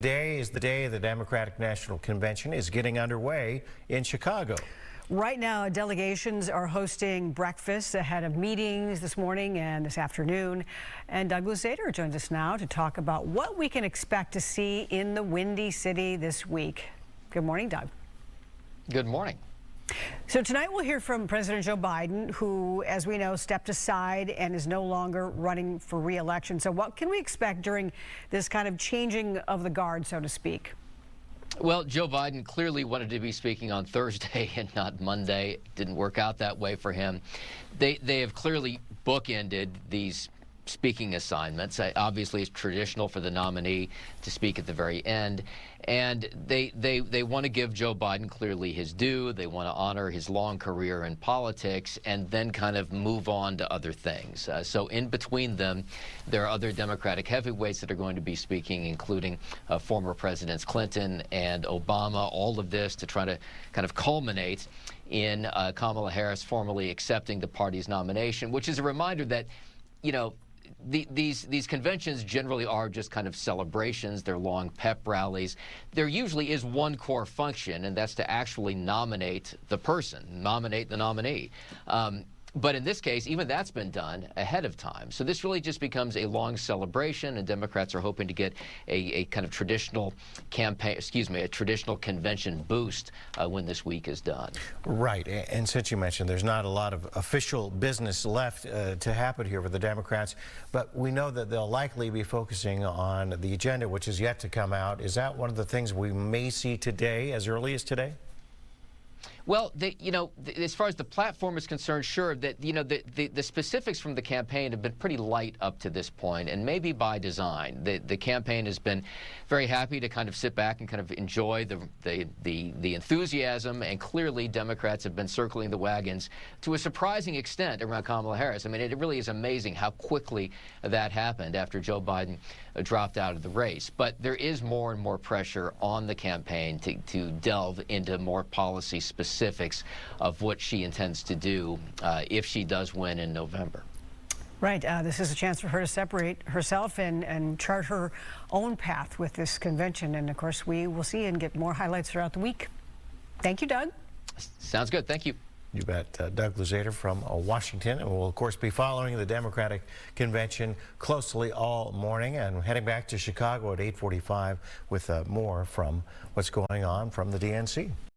Today is the day the Democratic National Convention is getting underway in Chicago. Right now, delegations are hosting breakfasts ahead of meetings this morning and this afternoon. And Doug Luzader joins us now to talk about what we can expect to see in the Windy City this week. Good morning, Doug. Good morning. So tonight we'll hear from President Joe Biden, who, as we know, stepped aside and is no longer running for re-election. So what can we expect during this kind of changing of the guard, so to speak? Well, Joe Biden clearly wanted to be speaking on Thursday and not Monday. It didn't work out that way for him. They have clearly bookended these speaking assignments. Obviously, it's traditional for the nominee to speak at the very end. And they want to give Joe Biden clearly his due. They want to honor his long career in politics and then kind of move on to other things. So in between them, there are other Democratic heavyweights that are going to be speaking, including former Presidents Clinton and Obama. All of this to try to kind of culminate in Kamala Harris formally accepting the party's nomination, which is a reminder that, you know, these conventions generally are just kind of celebrations. They're long pep rallies. There usually is one core function, and that's to actually nominate the person, nominate the nominee. But in this case, even that's been done ahead of time. So this really just becomes a long celebration, and Democrats are hoping to get a kind of traditional campaign, a traditional convention boost when this week is done. Right. And since you mentioned there's not a lot of official business left to happen here for the Democrats, but we know that they'll likely be focusing on the agenda, which is yet to come out. Is that one of the things we may see today, as early as today? Well, as far as the platform is concerned, sure, that, the specifics from the campaign have been pretty light up to this point, and maybe by design. The campaign has been very happy to kind of sit back and kind of enjoy the enthusiasm, and clearly Democrats have been circling the wagons to a surprising extent around Kamala Harris. I mean, it really is amazing how quickly that happened after Joe Biden dropped out of the race. But there is more and more pressure on the campaign to delve into more policy specifics of what she intends to do if she does win in November. Right. This is a chance for her to separate herself and chart her own path with this convention. And, of course, we will see and get more highlights throughout the week. Thank you, Doug. Sounds good. Thank you. You bet. Doug Luzader from Washington. And we'll, of course, be following the Democratic Convention closely all morning and heading back to Chicago at 8:45 with more from what's going on from the DNC.